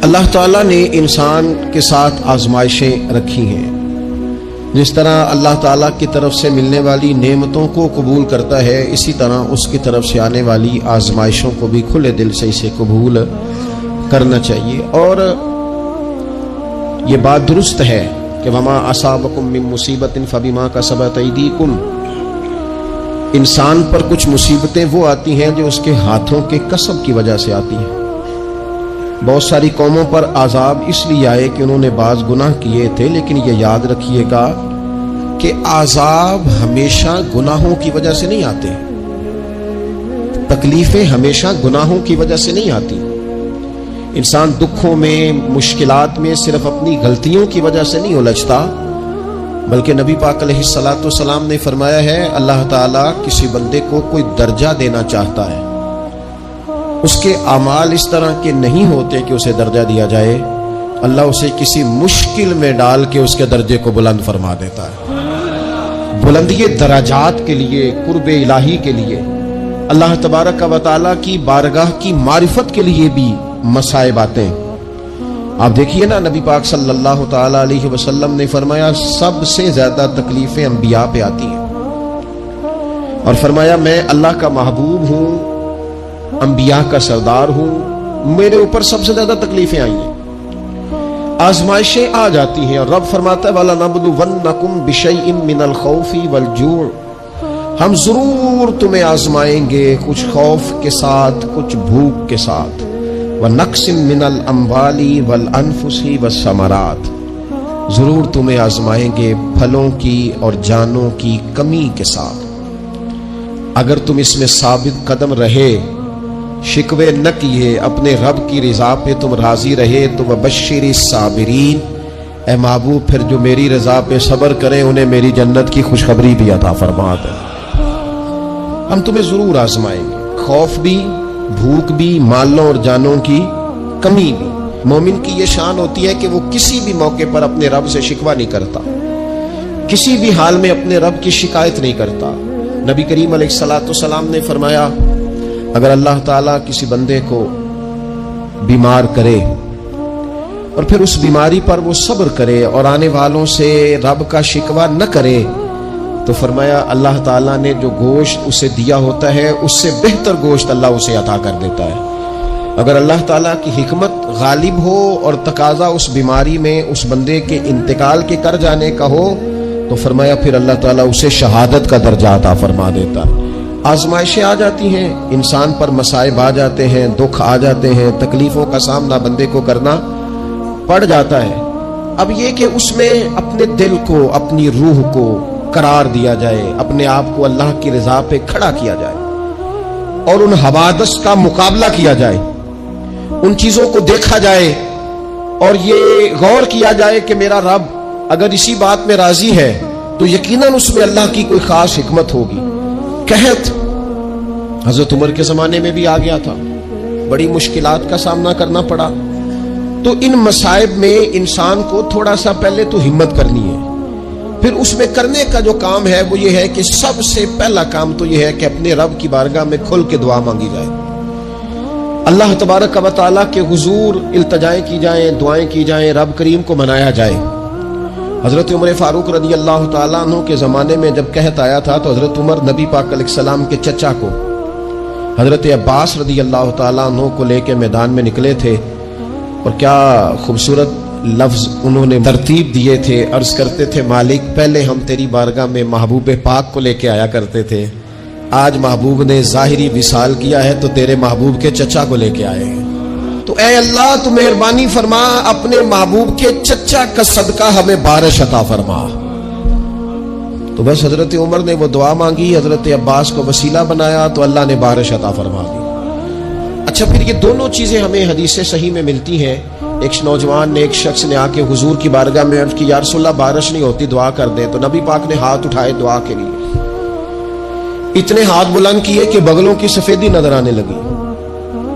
اللہ تعالیٰ نے انسان کے ساتھ آزمائشیں رکھی ہیں. جس طرح اللہ تعالیٰ کی طرف سے ملنے والی نعمتوں کو قبول کرتا ہے، اسی طرح اس کی طرف سے آنے والی آزمائشوں کو بھی کھلے دل سے اسے قبول کرنا چاہیے. اور یہ بات درست ہے کہ وما اصابکم من مصیبت فبما کسبت ایدیکم، انسان پر کچھ مصیبتیں وہ آتی ہیں جو اس کے ہاتھوں کے کسب کی وجہ سے آتی ہیں. بہت ساری قوموں پر عذاب اس لیے آئے کہ انہوں نے بعض گناہ کیے تھے، لیکن یہ یاد رکھیے گا کہ عذاب ہمیشہ گناہوں کی وجہ سے نہیں آتے، تکلیفیں ہمیشہ گناہوں کی وجہ سے نہیں آتی. انسان دکھوں میں، مشکلات میں صرف اپنی غلطیوں کی وجہ سے نہیں الجھتا، بلکہ نبی پاک علیہ الصلوۃ والسلام نے فرمایا ہے اللہ تعالیٰ کسی بندے کو کوئی درجہ دینا چاہتا ہے، اس کے اعمال اس طرح کے نہیں ہوتے کہ اسے درجہ دیا جائے، اللہ اسے کسی مشکل میں ڈال کے اس کے درجے کو بلند فرما دیتا ہے. بلندی درجات کے لیے، قرب الہی کے لیے، اللہ تبارک و تعالیٰ کی بارگاہ کی معرفت کے لیے بھی مصائب آتے ہیں. آپ دیکھیے نا، نبی پاک صلی اللہ تعالی علیہ وسلم نے فرمایا سب سے زیادہ تکلیفیں انبیاء پہ آتی ہیں، اور فرمایا میں اللہ کا محبوب ہوں، انبیاء کا سردار ہوں، میرے اوپر سب سے زیادہ تکلیفیں آئی ہیں، آزمائشیں آ جاتی ہیں. اور رب فرماتا ہے وَلَنَبْلُوَنَّكُمْ بِشَيْءٍ مِّنَ الْخَوْفِ وَالْجُوعِ، ہم ضرور تمہیں آزمائیں گے کچھ خوف کے ساتھ، کچھ بھوک کے ساتھ. وَنَقْصٍ مِّنَ الْأَمْوَالِ وَالْأَنفُسِ وَالثَّمَرَاتِ، ضرور تمہیں آزمائیں گے پھلوں کی اور جانوں کی کمی کے ساتھ. اگر تم اس میں ثابت قدم رہے، شکوے نہ کیے، اپنے رب کی رضا پہ تم راضی رہے، تو وبشر الصابرین، اے محبوب پھر جو میری رضا پہ صبر کریں انہیں میری جنت کی خوشخبری بھی عطا فرما دے. ہم تمہیں ضرور آزمائیں گے، خوف بھی، بھوک بھی، مالوں اور جانوں کی کمی بھی. مومن کی یہ شان ہوتی ہے کہ وہ کسی بھی موقع پر اپنے رب سے شکوہ نہیں کرتا، کسی بھی حال میں اپنے رب کی شکایت نہیں کرتا. نبی کریم علیہ الصلوۃ والسلام نے فرمایا اگر اللہ تعالیٰ کسی بندے کو بیمار کرے اور پھر اس بیماری پر وہ صبر کرے اور آنے والوں سے رب کا شکوہ نہ کرے، تو فرمایا اللہ تعالیٰ نے جو گوشت اسے دیا ہوتا ہے اس سے بہتر گوشت اللہ اسے عطا کر دیتا ہے. اگر اللہ تعالیٰ کی حکمت غالب ہو اور تقاضا اس بیماری میں اس بندے کے انتقال کے کر جانے کا ہو، تو فرمایا پھر اللہ تعالیٰ اسے شہادت کا درجہ عطا فرما دیتا. آزمائشیں آ جاتی ہیں، انسان پر مصائب آ جاتے ہیں، دکھ آ جاتے ہیں، تکلیفوں کا سامنا بندے کو کرنا پڑ جاتا ہے. اب یہ کہ اس میں اپنے دل کو، اپنی روح کو قرار دیا جائے، اپنے آپ کو اللہ کی رضا پہ کھڑا کیا جائے اور ان حوادث کا مقابلہ کیا جائے، ان چیزوں کو دیکھا جائے اور یہ غور کیا جائے کہ میرا رب اگر اسی بات میں راضی ہے تو یقیناً اس میں اللہ کی کوئی خاص حکمت ہوگی. قحط حضرت عمر کے زمانے میں بھی آ گیا تھا، بڑی مشکلات کا سامنا کرنا پڑا. تو ان مصائب میں انسان کو تھوڑا سا پہلے تو ہمت کرنی ہے، پھر اس میں کرنے کا جو کام ہے وہ یہ ہے کہ سب سے پہلا کام تو یہ ہے کہ اپنے رب کی بارگاہ میں کھل کے دعا مانگی جائے، اللہ تبارک و تعالیٰ کے حضور التجائیں کی جائیں، دعائیں کی جائیں، رب کریم کو منایا جائے. حضرت عمر فاروق رضی اللہ تعالیٰ عنہ کے زمانے میں جب قحط آیا تھا تو حضرت عمر نبی پاک علیہ السلام کے چچا کو حضرت عباس رضی اللہ تعالیٰ عنہ کو لے کے میدان میں نکلے تھے، اور کیا خوبصورت لفظ انہوں نے ترتیب دیے تھے. عرض کرتے تھے مالک پہلے ہم تیری بارگاہ میں محبوب پاک کو لے کے آیا کرتے تھے، آج محبوب نے ظاہری وصال کیا ہے تو تیرے محبوب کے چچا کو لے کے آئے ہیں. تو اے اللہ تو مہربانی فرما، اپنے محبوب کے چچا کا صدقہ ہمیں بارش عطا فرما. تو بس حضرت عمر نے وہ دعا مانگی، حضرت عباس کو وسیلہ بنایا تو اللہ نے بارش عطا فرما دی. اچھا پھر یہ دونوں چیزیں ہمیں حدیث صحیح میں ملتی ہیں. ایک نوجوان نے، ایک شخص نے آ کے حضور کی بارگاہ میں عرض کی یا رسول اللہ بارش نہیں ہوتی، دعا کر دیں. تو نبی پاک نے ہاتھ اٹھائے دعا کے لیے، اتنے ہاتھ بلند کیے کہ بغلوں کی سفیدی نظر آنے لگی.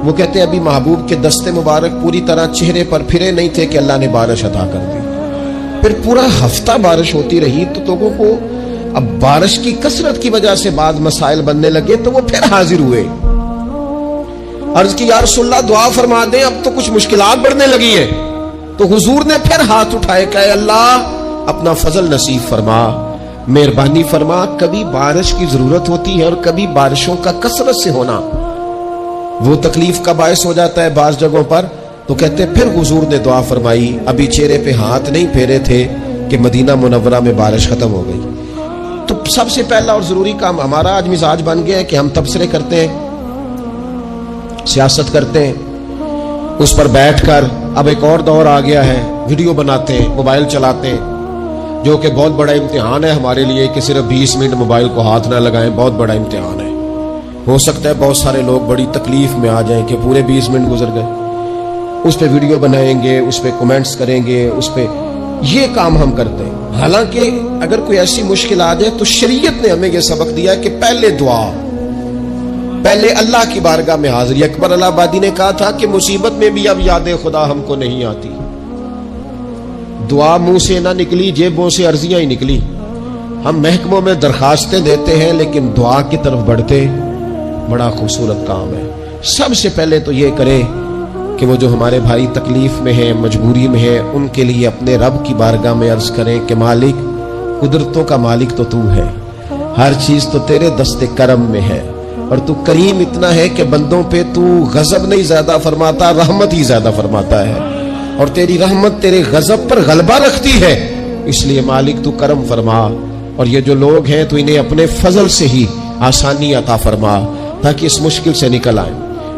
وہ کہتے ہیں ابھی محبوب کے دستے مبارک پوری طرح چہرے پر پھرے نہیں تھے کہ اللہ نے بارش عطا کر دی. پھر پورا ہفتہ بارش ہوتی رہی تو لوگوں کو اب بارش کی کثرت کی وجہ سے بعض مسائل بننے لگے تو وہ پھر حاضر ہوئے. عرض کی یا رسول اللہ دعا فرما دیں، اب تو کچھ مشکلات بڑھنے لگی ہیں۔ تو حضور نے پھر ہاتھ اٹھائے، کہا اللہ اپنا فضل نصیب فرما، مہربانی فرما۔ کبھی بارش کی ضرورت ہوتی ہے اور کبھی بارشوں کا کثرت سے ہونا وہ تکلیف کا باعث ہو جاتا ہے بعض جگہوں پر۔ تو کہتے پھر حضور نے دعا فرمائی، ابھی چہرے پہ ہاتھ نہیں پھیرے تھے کہ مدینہ منورہ میں بارش ختم ہو گئی۔ تو سب سے پہلا اور ضروری کام ہمارا آج مزاج بن گیا ہے کہ ہم تبصرے کرتے ہیں، سیاست کرتے ہیں، اس پر بیٹھ کر اب ایک اور دور آ گیا ہے، ویڈیو بناتے ہیں، موبائل چلاتے ہیں، جو کہ بہت بڑا امتحان ہے ہمارے لیے کہ صرف 20 منٹ موبائل کو ہاتھ نہ لگائیں، بہت بڑا امتحان ہے۔ ہو سکتا ہے بہت سارے لوگ بڑی تکلیف میں آ جائیں کہ پورے 20 منٹ گزر گئے، اس پہ ویڈیو بنائیں گے، اس پہ کومنٹس کریں گے، اس پہ یہ کام ہم کرتے ہیں۔ حالانکہ اگر کوئی ایسی مشکل آ جائے تو شریعت نے ہمیں یہ سبق دیا کہ پہلے دعا، پہلے اللہ کی بارگاہ میں حاضری۔ اکبر الہ آبادی نے کہا تھا کہ مصیبت میں بھی اب یاد خدا ہم کو نہیں آتی، دعا منہ سے نہ نکلی، جیبوں سے عرضیاں ہی نکلی۔ ہم محکموں میں درخواستیں دیتے ہیں لیکن دعا کی طرف بڑھتے بڑا خوبصورت کام ہے۔ سب سے پہلے تو یہ کریں کہ وہ جو ہمارے بھائی تکلیف میں ہیں، مجبوری میں ہیں، ان کے لیے اپنے رب کی بارگاہ میں عرض کریں کہ مالک، قدرتوں کا مالک تو تو ہے، ہر چیز تو تیرے دست کرم میں ہے، اور تو کریم اتنا ہے کہ بندوں پہ تو غضب نہیں زیادہ فرماتا، رحمت ہی زیادہ فرماتا ہے، اور تیری رحمت تیرے غضب پر غلبہ رکھتی ہے۔ اس لیے مالک تو کرم فرما، اور یہ جو لوگ ہیں تو انہیں اپنے فضل سے ہی آسانی عطا فرما تاکہ اس مشکل سے نکل آئیں۔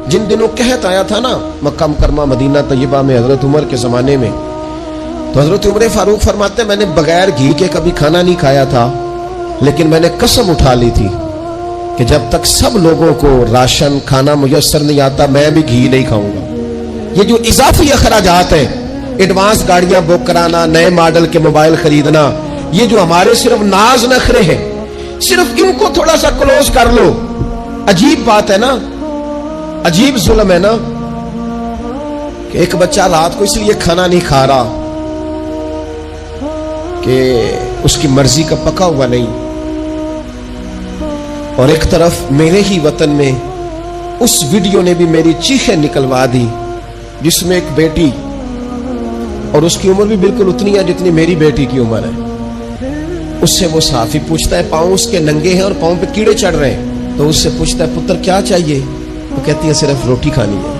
جن دنوں قحط آیا تھا نا مکہ مکرمہ مدینہ طیبہ میں حضرت عمر کے زمانے میں، تو حضرت عمر فاروق فرماتے ہیں میں نے بغیر گھی کے کبھی کھانا نہیں کھایا تھا، لیکن میں نے قسم اٹھا لی تھی کہ جب تک سب لوگوں کو راشن کھانا میسر نہیں آتا میں بھی گھی نہیں کھاؤں گا۔ یہ جو اضافی اخراجات ہیں، ایڈوانس گاڑیاں بک کرانا، نئے ماڈل کے موبائل خریدنا، یہ جو ہمارے صرف ناز نخرے ہیں، صرف ان کو تھوڑا سا کلوز کر لو۔ عجیب بات ہے نا، عجیب ظلم ہے نا کہ ایک بچہ رات کو اس لیے کھانا نہیں کھا رہا کہ اس کی مرضی کا پکا ہوا نہیں، اور ایک طرف میرے ہی وطن میں اس ویڈیو نے بھی میری چیخیں نکلوا دی جس میں ایک بیٹی، اور اس کی عمر بھی بالکل اتنی ہے جتنی میری بیٹی کی عمر ہے، اس سے وہ صحافی پوچھتا ہے، پاؤں اس کے ننگے ہیں اور پاؤں پہ کیڑے چڑھ رہے ہیں، تو اس سے پوچھتا ہے پتر کیا چاہیے؟ وہ کہتی ہے صرف روٹی کھانی ہے،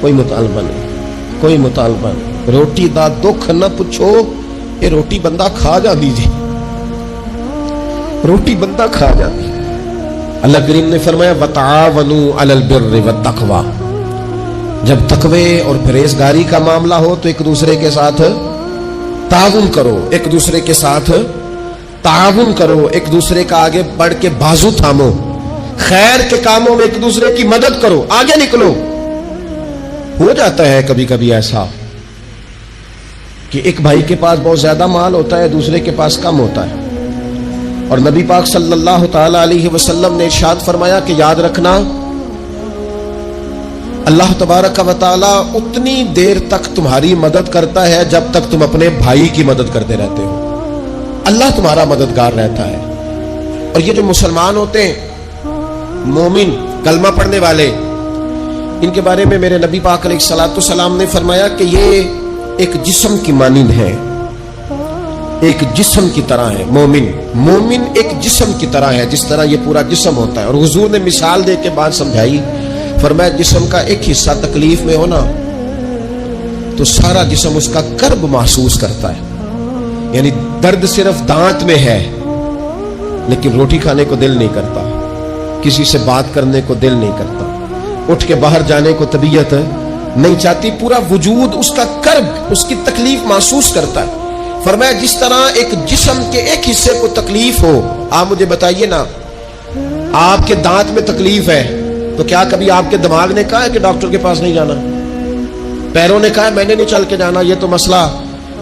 کوئی مطالبہ نہیں، کوئی مطالبہ نہیں، روٹی دا دکھ نہ پوچھو، یہ روٹی بندہ کھا جا دیجیے، روٹی بندہ کھا جاتی۔ اللہ کریم نے فرمایا وَتَعَاوَنُوا عَلَى الْبِرِّ وَالتَّقْوَى، جب تقوی اور پرہیزگاری کا معاملہ ہو تو ایک دوسرے کے ساتھ تعاون کرو، ایک دوسرے کے ساتھ تعاون کرو، ایک دوسرے کا آگے بڑھ کے بازو تھامو، خیر کے کاموں میں ایک دوسرے کی مدد کرو، آگے نکلو۔ ہو جاتا ہے کبھی کبھی ایسا کہ ایک بھائی کے پاس بہت زیادہ مال ہوتا ہے، دوسرے کے پاس کم ہوتا ہے، اور نبی پاک صلی اللہ تعالی علیہ وسلم نے ارشاد فرمایا کہ یاد رکھنا اللہ تبارک و تعالی اتنی دیر تک تمہاری مدد کرتا ہے جب تک تم اپنے بھائی کی مدد کرتے رہتے ہو، اللہ تمہارا مددگار رہتا ہے۔ اور یہ جو مسلمان ہوتے ہیں، مومن، کلمہ پڑھنے والے، ان کے بارے میں میرے نبی پاک علیہ الصلوۃ والسلام نے فرمایا کہ یہ ایک جسم کی مانند ہے، ایک جسم کی طرح ہے۔ مومن ایک جسم کی طرح ہے، جس طرح یہ پورا جسم ہوتا ہے۔ اور حضور نے مثال دے کے بات سمجھائی، فرمایا جسم کا ایک حصہ تکلیف میں ہونا تو سارا جسم اس کا کرب محسوس کرتا ہے، یعنی درد صرف دانت میں ہے لیکن روٹی کھانے کو دل نہیں کرتا، کسی سے بات کرنے کو دل نہیں کرتا، اٹھ کے باہر جانے کو طبیعت نہیں چاہتی، پورا وجود اس کا کرب، اس کی تکلیف محسوس کرتا ہے۔ فرمایا جس طرح ایک جسم کے ایک حصے کو تکلیف ہو، آپ مجھے بتائیے نا، آپ کے دانت میں تکلیف ہے تو کیا کبھی آپ کے دماغ نے کہا ہے کہ ڈاکٹر کے پاس نہیں جانا؟ پیروں نے کہا ہے میں نے نہیں چل کے جانا، یہ تو مسئلہ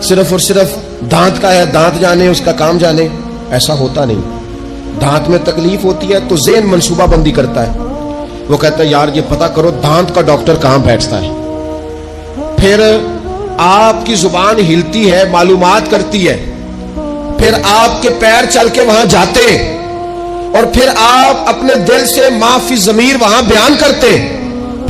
صرف اور صرف دانت کا ہے، دانت جانے، اس کا کام جانے؟ ایسا ہوتا نہیں۔ دانت میں تکلیف ہوتی ہے تو ذہن منصوبہ بندی کرتا ہے، وہ کہتا ہے یار یہ پتہ کرو دانت کا ڈاکٹر کہاں بیٹھتا ہے، پھر آپ کی زبان ہلتی ہے، معلومات کرتی ہے، پھر آپ کے پیر چل کے وہاں جاتے ہیں، اور پھر آپ اپنے دل سے ما فی ضمیر وہاں بیان کرتے،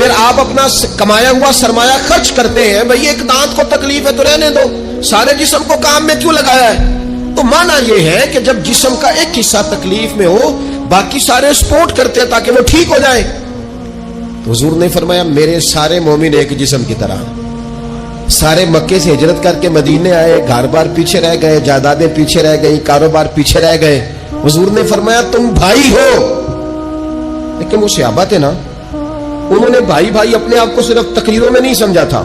پھر آپ اپنا کمایا ہوا سرمایہ خرچ کرتے ہیں، بھئی ایک دانت کو تکلیف ہے تو رہنے دو، سارے جسم کو کام میں کیوں لگایا ہے؟ تو معنی یہ ہے کہ جب جسم کا ایک حصہ تکلیف میں ہو، باقی سارے سپورٹ کرتے ہیں تاکہ وہ ٹھیک ہو جائے۔ تو حضور نے فرمایا میرے سارے مومن ایک جسم کی طرح، سارے مکے سے ہجرت کر کے مدینے آئے، گھر بار پیچھے رہ گئے، جائیدادیں پیچھے رہ گئی، کاروبار پیچھے رہ گئے، حضور نے فرمایا تم بھائی ہو۔ لیکن وہ صحابہ تھے نا، انہوں نے بھائی بھائی اپنے آپ کو صرف تقریروں میں نہیں سمجھا تھا،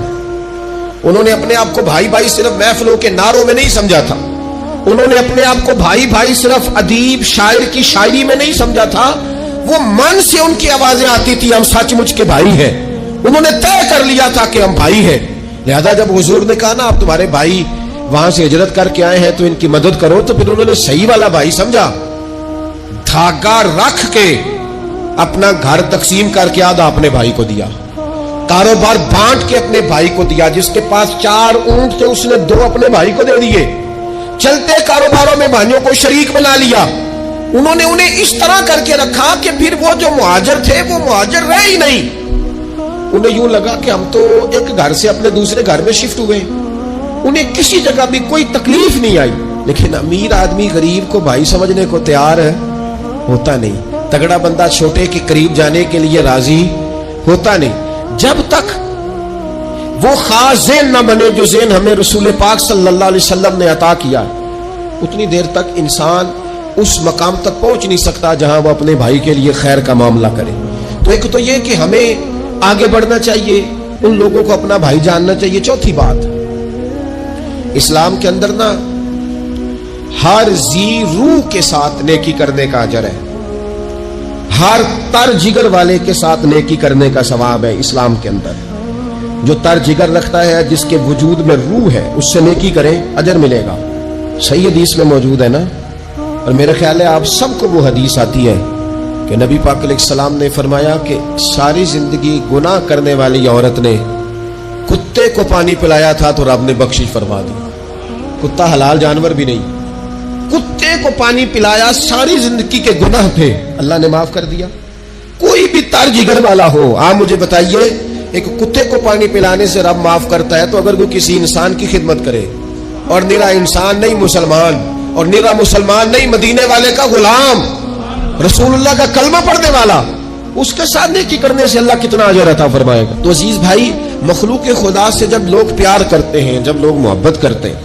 انہوں نے اپنے آپ کو بھائی بھائی صرف محفلوں کے نعروں میں نہیں سمجھا تھا، انہوں نے اپنے آپ کو بھائی بھائی صرف ادیب شاعر کی شاعری میں نہیں سمجھا تھا، وہ من سے ان کی آوازیں آتی تھی ہم سچ مچ کے بھائی ہیں، انہوں نے طے کر لیا تھا کہ ہم بھائی ہیں۔ لہذا جب حضور نے کہا نا آپ تمہارے بھائی وہاں سے ہجرت کر کے آئے ہیں تو ان کی مدد کرو، تو پھر انہوں نے صحیح والا بھائی سمجھا، دھاگا رکھ کے اپنا گھر تقسیم کر کے آدھا اپنے بھائی کو دیا، کاروبار بانٹ کے اپنے بھائی کو دیا، جس کے پاس 4 اونٹ تھے اس نے 2 اپنے بھائی کو دے دیے، چلتے کاروباروں میں بھائیوں کو شریک بنا لیا، انہوں نے انہیں اس طرح کر کے رکھا کہ پھر وہ جو مہاجر تھے وہ مہاجر رہے ہی نہیں، انہیں یوں لگا کہ ہم تو ایک گھر سے اپنے دوسرے گھر میں شفٹ ہوئے، انہیں کسی جگہ بھی کوئی تکلیف نہیں آئی۔ لیکن امیر آدمی غریب کو بھائی سمجھنے کو تیار ہوتا نہیں، تگڑا بندہ چھوٹے کے قریب جانے کے لیے راضی ہوتا نہیں، جب تک وہ خاص ذہن نہ بنے جو ذہن ہمیں رسول پاک صلی اللہ علیہ وسلم نے عطا کیا، اتنی دیر تک انسان اس مقام تک پہنچ نہیں سکتا جہاں وہ اپنے بھائی کے لیے خیر کا معاملہ کرے۔ تو ایک تو یہ کہ ہمیں آگے بڑھنا چاہیے، ان لوگوں کو اپنا بھائی جاننا چاہیے۔ چوتھی بات، اسلام کے اندر نا ہر ذی روح کے ساتھ نیکی کرنے کا اجر ہے، ہر تر جگر والے کے ساتھ نیکی کرنے کا ثواب ہے۔ اسلام کے اندر جو تر جگر رکھتا ہے، جس کے وجود میں روح ہے، اس سے نیکی کریں اجر ملے گا، صحیح حدیث میں موجود ہے نا۔ اور میرا خیال ہے آپ سب کو وہ حدیث آتی ہے کہ نبی پاک علیہ السلام نے فرمایا کہ ساری زندگی گناہ کرنے والی عورت نے کتے کو پانی پلایا تھا تو رب نے بخشش فرما دی، کتا حلال جانور بھی نہیں، کتے کو پانی پلایا، ساری زندگی کے گناہ تھے اللہ نے معاف کر دیا۔ کوئی بھی تر جگر والا ہو، آپ مجھے بتائیے ایک کتے کو پانی پلانے سے رب معاف کرتا ہے، تو اگر کوئی کسی انسان کی خدمت کرے، اور نرا انسان نہیں مسلمان، اور نرا مسلمان نہیں مدینے والے کا غلام، رسول اللہ کا کلمہ پڑھنے والا، اس کے ساتھ نیکی کرنے سے اللہ کتنا اجر عطا فرمائے گا۔ تو عزیز بھائی، مخلوق خدا سے جب لوگ پیار کرتے ہیں، جب لوگ محبت کرتے ہیں،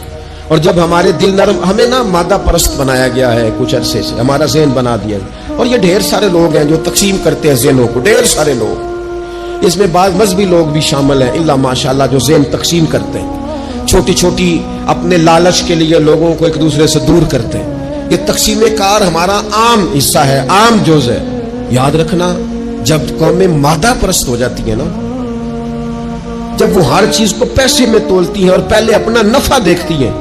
اور جب ہمارے دل نرم، ہمیں نا مادہ پرست بنایا گیا ہے کچھ عرصے سے، ہمارا ذہن بنا دیا ہے، اور یہ ڈھیر سارے لوگ ہیں جو تقسیم کرتے ہیں ذہنوں کو، ڈھیر سارے لوگ، اس میں بعض مذہبی لوگ بھی شامل ہیں الا ماشاءاللہ، جو ذہن تقسیم کرتے ہیں، چھوٹی چھوٹی اپنے لالچ کے لیے لوگوں کو ایک دوسرے سے دور کرتے ہیں۔ یہ تقسیم کار ہمارا عام حصہ ہے، عام جز ہے۔ یاد رکھنا، جب قومیں مادہ پرست ہو جاتی ہیں نا، جب وہ ہر چیز کو پیسے میں تولتی ہیں اور پہلے اپنا نفع دیکھتی ہیں،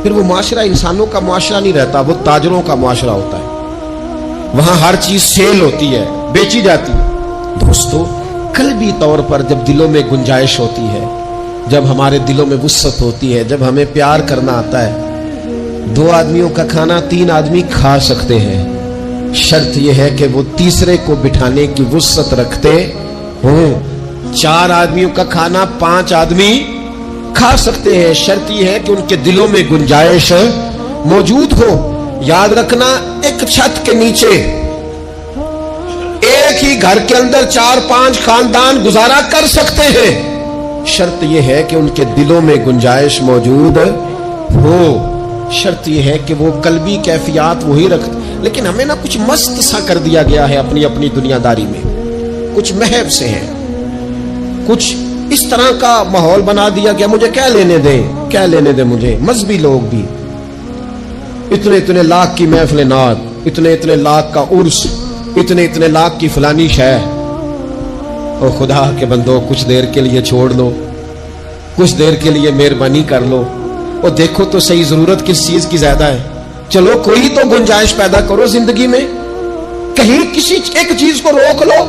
پھر وہ معاشرہ انسانوں کا معاشرہ نہیں رہتا، وہ تاجروں کا معاشرہ ہوتا ہے، وہاں ہر چیز سیل ہوتی ہے، بیچی جاتی ہے۔ دوستو، قلبی طور پر جب دلوں میں گنجائش ہوتی ہے، جب ہمارے دلوں میں وسعت ہوتی ہے، جب ہمیں پیار کرنا آتا ہے، 2 آدمیوں کا کھانا 3 آدمی کھا سکتے ہیں، شرط یہ ہے کہ وہ تیسرے کو بٹھانے کی وسعت رکھتے ہوں۔ 4 آدمیوں کا کھانا 5 آدمی کھا سکتے ہیں، شرط یہ ہے کہ ان کے دلوں میں گنجائش موجود ہو۔ یاد رکھنا، ایک چھت کے نیچے ایک ہی گھر کے اندر 4-5 خاندان گزارا کر سکتے ہیں، شرط یہ ہے کہ ان کے دلوں میں گنجائش موجود ہو، شرط یہ ہے کہ وہ قلبی کیفیات وہی رکھتے۔ لیکن ہمیں نا کچھ مست سا کر دیا گیا ہے اپنی اپنی دنیا داری میں، کچھ محب سے ہیں، کچھ اس طرح کا ماحول بنا دیا گیا، مجھے کیا لینے دیں مجھے۔ مذہبی لوگ بھی اتنے لاکھ کی محفل نعت، اتنے لاکھ کا عرس، اتنے لاکھ کی فلانی شے، اور خدا کے بندو کچھ دیر کے لیے چھوڑ لو، کچھ دیر کے لیے مہربانی کر لو، اور دیکھو تو صحیح ضرورت کس چیز کی زیادہ ہے۔ چلو کوئی تو گنجائش پیدا کرو زندگی میں، کہیں کسی ایک چیز کو روک لو۔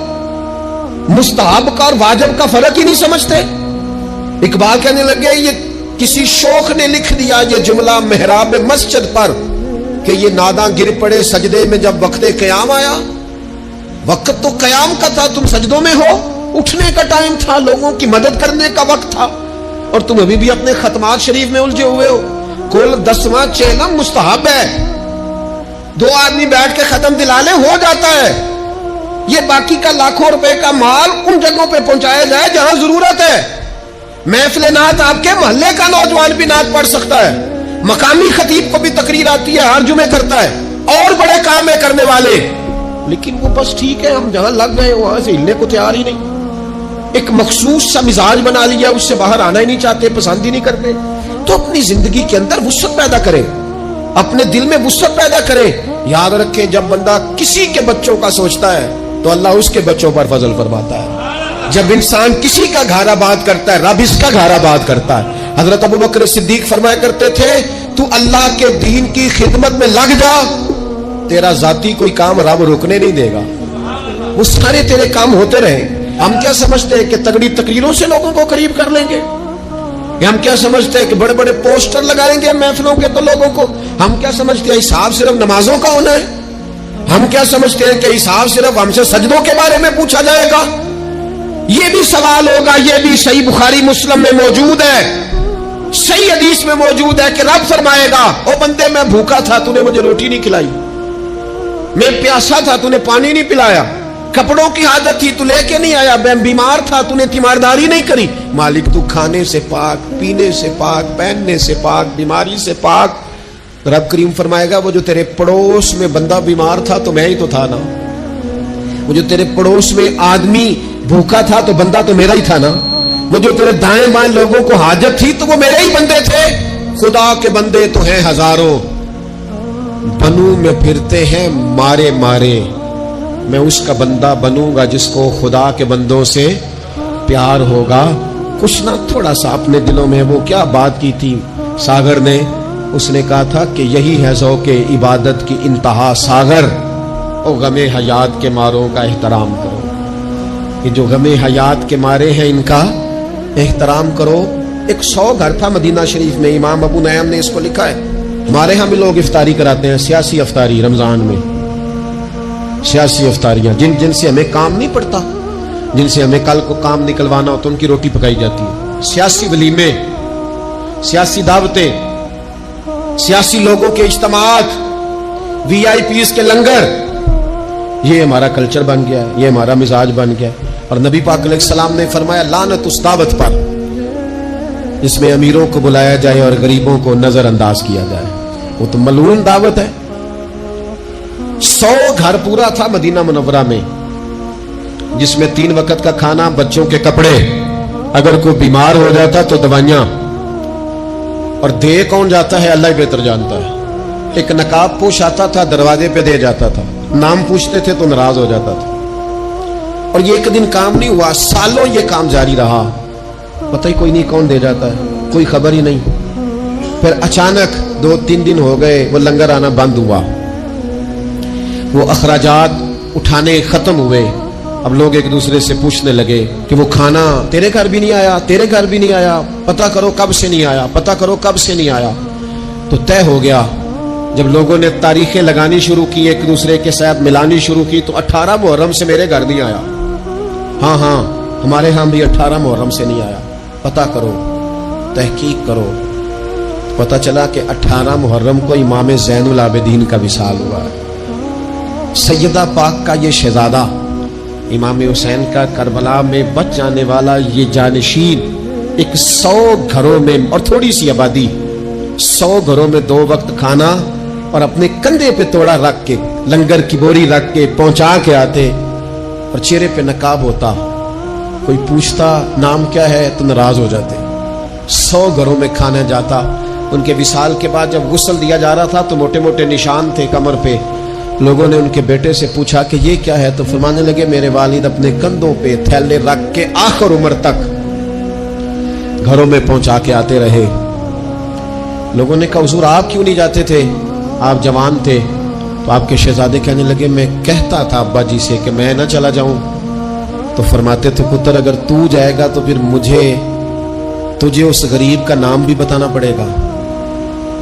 مستحب کا اور واجب کا فرق ہی نہیں سمجھتے۔ اقبال کہنے لگے، یہ کسی شوخ نے لکھ دیا یہ جملہ محراب مسجد پر کہ یہ ناداں گر پڑے سجدے میں جب وقت قیام آیا۔ وقت تو قیام کا تھا، تم سجدوں میں ہو، اٹھنے کا ٹائم تھا، لوگوں کی مدد کرنے کا وقت تھا، اور تم ابھی بھی اپنے ختمات شریف میں الجھے ہوئے ہو۔ کل 10واں چینم مستحب ہے، 2 آدمی بیٹھ کے ختم دلا لے ہو جاتا ہے۔ یہ باقی کا لاکھوں روپے کا مال ان جگہوں پہ پہنچایا جائے جہاں ضرورت ہے۔ محفل نعت آپ کے محلے کا نوجوان بھی نعت پڑھ سکتا ہے، مقامی خطیب کو بھی تقریر آتی ہے، ہر جمعے کرتا ہے، اور بڑے کام ہے کرنے والے، لیکن وہ بس ٹھیک ہے ہم جہاں لگ گئے وہاں سے ہلنے کو تیار ہی نہیں، ایک مخصوص سا مزاج بنا لیا، اس سے باہر آنا ہی نہیں چاہتے، پسند ہی نہیں کرتے۔ تو اپنی زندگی کے اندر وسعت پیدا کرے، اپنے دل میں وسعت پیدا کرے۔ یاد رکھے جب بندہ کسی کے بچوں کا سوچتا ہے تو اللہ اس کے بچوں پر فضل فرماتا ہے۔ جب انسان کسی کا گھر آباد کرتا ہے رب اس کا گھر آباد کرتا ہے۔ حضرت ابوبکر صدیق فرمایا کرتے تھے تو اللہ کے دین کی خدمت میں لگ جا، تیرا ذاتی کوئی کام رب روکنے نہیں دے گا، وہ سارے تیرے کام ہوتے رہے۔ ہم کیا سمجھتے ہیں کہ تگڑی تقریروں سے لوگوں کو قریب کر لیں گے؟ ہم کیا سمجھتے ہیں کہ بڑے بڑے پوسٹر لگائیں گے محفلوں کے تو لوگوں کو؟ ہم کیا سمجھتے ہیں حساب صرف نمازوں کا ہونا ہے؟ ہم کیا سمجھتے ہیں کہ حساب صرف ہم سے سجدوں کے بارے میں پوچھا جائے گا؟ یہ بھی سوال ہوگا، یہ بھی صحیح بخاری مسلم میں موجود ہے، صحیح حدیث میں موجود ہے کہ رب فرمائے گا او بندے میں بھوکا تھا تو نے مجھے روٹی نہیں کھلائی، میں پیاسا تھا تو نے پانی نہیں پلایا، کپڑوں کی حاجت تھی تو لے کے نہیں آیا، میں بیمار تھا تو نے تیمارداری نہیں کری۔ مالک تو کھانے سے پاک، پینے سے پاک، پہننے سے پاک، بیماری سے پاک۔ رب کریم فرمائے گا وہ جو تیرے پڑوس میں بندہ بیمار تھا تو میں ہی تو تھا نا، وہ جو تیرے پڑوس میں آدمی بھوکا تھا تو بندہ تو میرا ہی تھا نا، وہ جو تیرے دائیں بائیں لوگوں کو حاجت تھی تو وہ میرے ہی بندے تھے۔ خدا کے بندے تو ہیں ہزاروں، بنو میں پھرتے ہیں مارے مارے، میں اس کا بندہ بنوں گا جس کو خدا کے بندوں سے پیار ہوگا۔ کچھ نہ تھوڑا سا اپنے دلوں میں وہ کیا بات کی تھی ساگر نے، اس نے کہا تھا کہ یہی ہے ذوق عبادت کی انتہا ساگر، او غم حیات کے ماروں کا احترام کرو، کہ جو غم حیات کے مارے ہیں ان کا احترام کرو۔ 100 گھر تھا مدینہ شریف میں، امام ابو نعیم نے اس کو لکھا ہے۔ ہمارے ہاں بھی لوگ افطاری کراتے ہیں، سیاسی افطاری رمضان میں، سیاسی افطاریاں جن سے ہمیں کام نہیں پڑتا، جن سے ہمیں کل کو کام نکلوانا ہو تو ان کی روٹی پکائی جاتی ہے۔ سیاسی ولیمے، سیاسی دعوتیں، سیاسی لوگوں کے اجتماعات، VIP کے لنگر، یہ ہمارا کلچر بن گیا ہے، یہ ہمارا مزاج بن گیا ہے۔ اور نبی پاک علیہ السلام نے فرمایا لعنت اس دعوت پر جس میں امیروں کو بلایا جائے اور غریبوں کو نظر انداز کیا جائے، وہ تو ملعون دعوت ہے۔ 100 گھر پورا تھا مدینہ منورہ میں، جس میں 3 وقت کا کھانا، بچوں کے کپڑے، اگر کوئی بیمار ہو جاتا تو دوائیاں، اور دے کون جاتا ہے اللہ ہی بہتر جانتا ہے۔ ایک نقاب پوش آتا تھا دروازے پہ دے جاتا تھا، نام پوچھتے تھے تو ناراض ہو جاتا تھا، اور یہ ایک دن کام نہیں ہوا، سالوں یہ کام جاری رہا، پتہ ہی کوئی نہیں کون دے جاتا ہے، کوئی خبر ہی نہیں۔ پھر اچانک 2-3 دن ہو گئے، وہ لنگر آنا بند ہوا، وہ اخراجات اٹھانے ختم ہوئے۔ اب لوگ ایک دوسرے سے پوچھنے لگے کہ وہ کھانا تیرے گھر بھی نہیں آیا، تیرے گھر بھی نہیں آیا، پتہ کرو کب سے نہیں آیا، پتہ کرو کب سے نہیں آیا۔ تو طے ہو گیا، جب لوگوں نے تاریخیں لگانی شروع کی، ایک دوسرے کے ساتھ ملانی شروع کی، تو 18 محرم سے میرے گھر نہیں آیا، ہاں ہمارے ہاں بھی 18 محرم سے نہیں آیا، پتہ کرو، تحقیق کرو۔ پتہ چلا کہ 18 محرم کو امام زین العابدین کا وصال ہوا ہے۔ سیدہ پاک کا یہ شہزادہ، امام حسین کا کربلا میں بچ جانے والا یہ جانشین، ایک 100 گھروں میں اور تھوڑی سی آبادی، 100 گھروں میں 2 وقت کھانا، اور اپنے کندھے پہ توڑا رکھ کے، لنگر کی بوری رکھ کے پہنچا کے آتے، اور چہرے پہ نقاب ہوتا، کوئی پوچھتا نام کیا ہے تو ناراض ہو جاتے۔ 100 گھروں میں کھانا جاتا۔ ان کے وصال کے بعد جب غسل دیا جا رہا تھا تو موٹے موٹے نشان تھے کمر پہ۔ لوگوں نے ان کے بیٹے سے پوچھا کہ یہ کیا ہے، تو فرمانے لگے میرے والد اپنے کندھوں پہ تھیلے رکھ کے آخر عمر تک گھروں میں پہنچا کے آتے رہے۔ لوگوں نے کہا حضور آپ کیوں نہیں جاتے تھے، آپ جوان تھے؟ تو آپ کے شہزادے کہنے لگے میں کہتا تھا ابا جی سے کہ میں نہ چلا جاؤں، تو فرماتے تھے پتر اگر تو جائے گا تو پھر تجھے اس غریب کا نام بھی بتانا پڑے گا،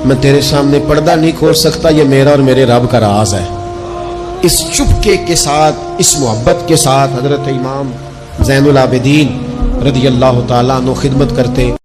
میں تیرے سامنے پردہ نہیں کھول سکتا، یہ میرا اور میرے رب کا راز ہے۔ اس چپکے کے ساتھ، اس محبت کے ساتھ حضرت امام زین العابدین رضی اللہ تعالیٰ عنہ خدمت کرتے